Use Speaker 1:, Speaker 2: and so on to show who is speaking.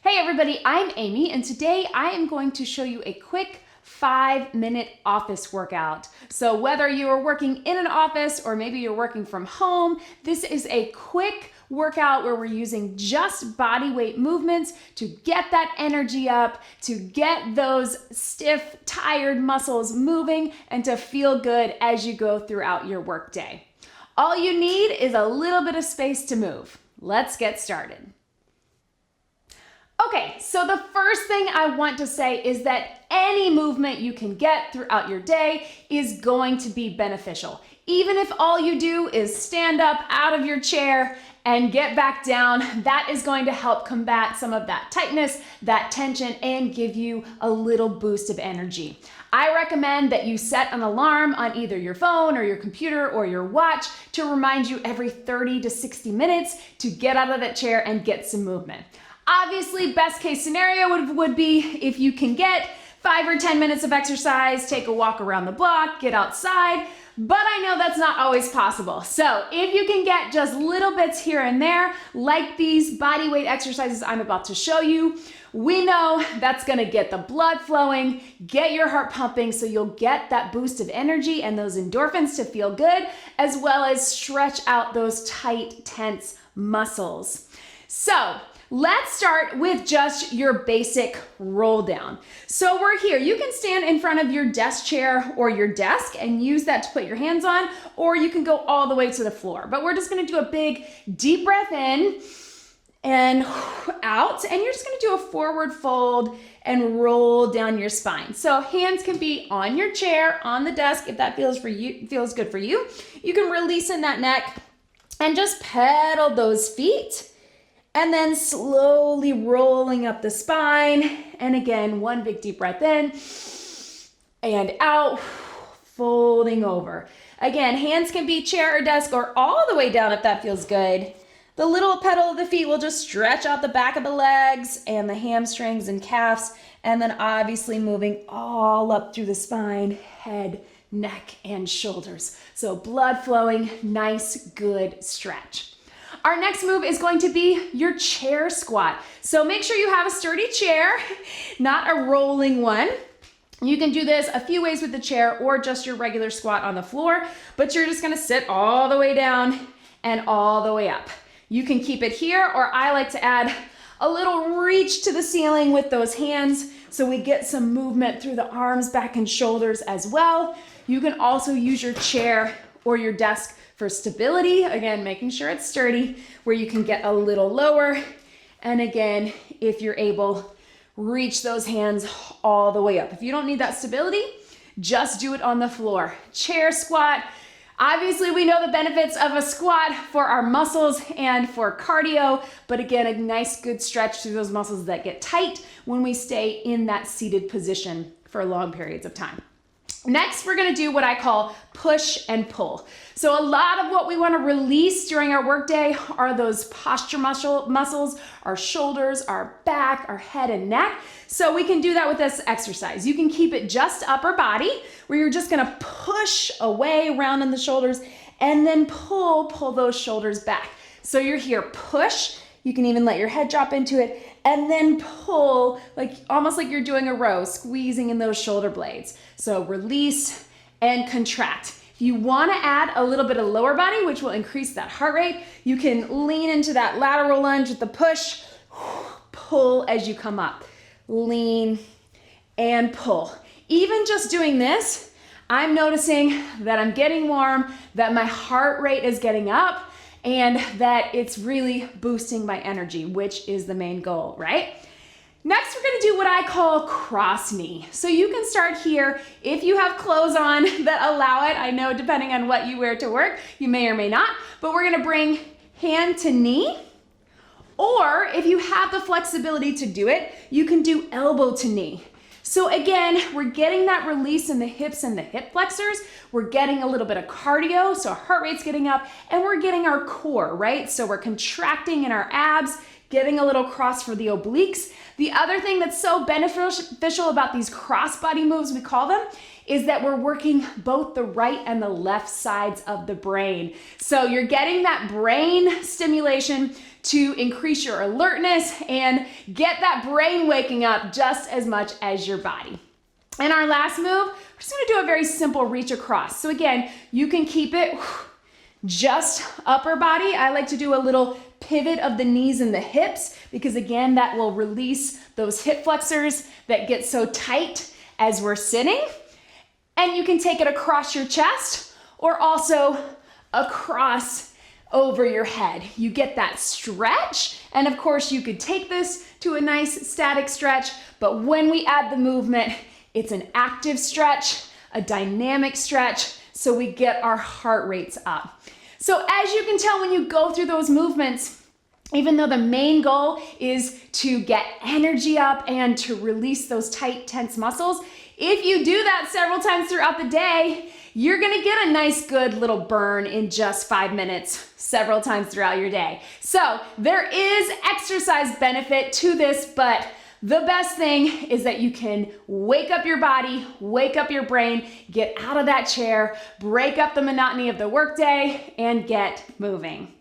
Speaker 1: Hey everybody, I'm Amy, and today I am going to show you a quick 5-minute office workout. So whether you are working in an office or maybe you're working from home, this is a quick workout where we're using just body weight movements to get that energy up, to get those stiff, tired muscles moving, and to feel good as you go throughout your workday. All you need is a little bit of space to move. Let's get started. Okay, so the first thing I want to say is that any movement you can get throughout your day is going to be beneficial. Even if all you do is stand up out of your chair and get back down, that is going to help combat some of that tightness, that tension, and give you a little boost of energy. I recommend that you set an alarm on either your phone or your computer or your watch to remind you every 30 to 60 minutes to get out of that chair and get some movement. Obviously, best case scenario would be if you can get 5 or 10 minutes of exercise, take a walk around the block, get outside, but I know that's not always possible. So if you can get just little bits here and there, like these body weight exercises I'm about to show you, we know that's gonna get the blood flowing, get your heart pumping, so you'll get that boost of energy and those endorphins to feel good, as well as stretch out those tight, tense muscles. So let's start with just your basic roll down. So we're here. You can stand in front of your desk chair or your desk and use that to put your hands on, or you can go all the way to the floor. But we're just gonna do a big deep breath in and out, and you're just gonna do a forward fold and roll down your spine. So hands can be on your chair, on the desk, if that feels good for you. You can release in that neck and just pedal those feet. And then slowly rolling up the spine. And again, one big deep breath in and out, folding over. Again, hands can be chair or desk or all the way down if that feels good. The little pedal of the feet will just stretch out the back of the legs and the hamstrings and calves. And then obviously moving all up through the spine, head, neck, and shoulders. So blood flowing, nice, good stretch. Our next move is going to be your chair squat. So make sure you have a sturdy chair, not a rolling one. You can do this a few ways with the chair or just your regular squat on the floor, but you're just gonna sit all the way down and all the way up. You can keep it here, or I like to add a little reach to the ceiling with those hands so we get some movement through the arms, back, and shoulders as well. You can also use your chair or your desk for stability, again, making sure it's sturdy, where you can get a little lower. And again, if you're able, reach those hands all the way up. If you don't need that stability, just do it on the floor. Chair squat. Obviously, we know the benefits of a squat for our muscles and for cardio, but again, a nice good stretch through those muscles that get tight when we stay in that seated position for long periods of time. Next, we're gonna do what I call push and pull. So a lot of what we wanna release during our workday are those posture muscles, our shoulders, our back, our head and neck. So we can do that with this exercise. You can keep it just upper body, where you're just gonna push away, round in the shoulders, and then pull those shoulders back. So you're here, push. You can even let your head drop into it, and then pull, almost like you're doing a row, squeezing in those shoulder blades. So release and contract. If you wanna add a little bit of lower body, which will increase that heart rate, you can lean into that lateral lunge with the push, pull as you come up. Lean and pull. Even just doing this, I'm noticing that I'm getting warm, that my heart rate is getting up, and that it's really boosting my energy, which is the main goal, right? Next, we're gonna do what I call cross knee. So you can start here if you have clothes on that allow it. I know depending on what you wear to work, you may or may not, but we're gonna bring hand to knee, or if you have the flexibility to do it, you can do elbow to knee. So again, we're getting that release in the hips and the hip flexors. We're getting a little bit of cardio, so our heart rate's getting up, and we're getting our core, right? So we're contracting in our abs, getting a little cross for the obliques. The other thing that's so beneficial about these crossbody moves, we call them, is that we're working both the right and the left sides of the brain. So you're getting that brain stimulation to increase your alertness and get that brain waking up just as much as your body. And our last move, we're just gonna do a very simple reach across. So again, you can keep it just upper body. I like to do a little pivot of the knees and the hips because again, that will release those hip flexors that get so tight as we're sitting. And you can take it across your chest or also across over your head. You get that stretch. And of course, you could take this to a nice static stretch, but when we add the movement, it's an active stretch, a dynamic stretch, so we get our heart rates up. So as you can tell when you go through those movements, even though the main goal is to get energy up and to release those tight, tense muscles, if you do that several times throughout the day, you're gonna get a nice good little burn in just 5 minutes several times throughout your day. So there is exercise benefit to this, but the best thing is that you can wake up your body, wake up your brain, get out of that chair, break up the monotony of the workday, and get moving.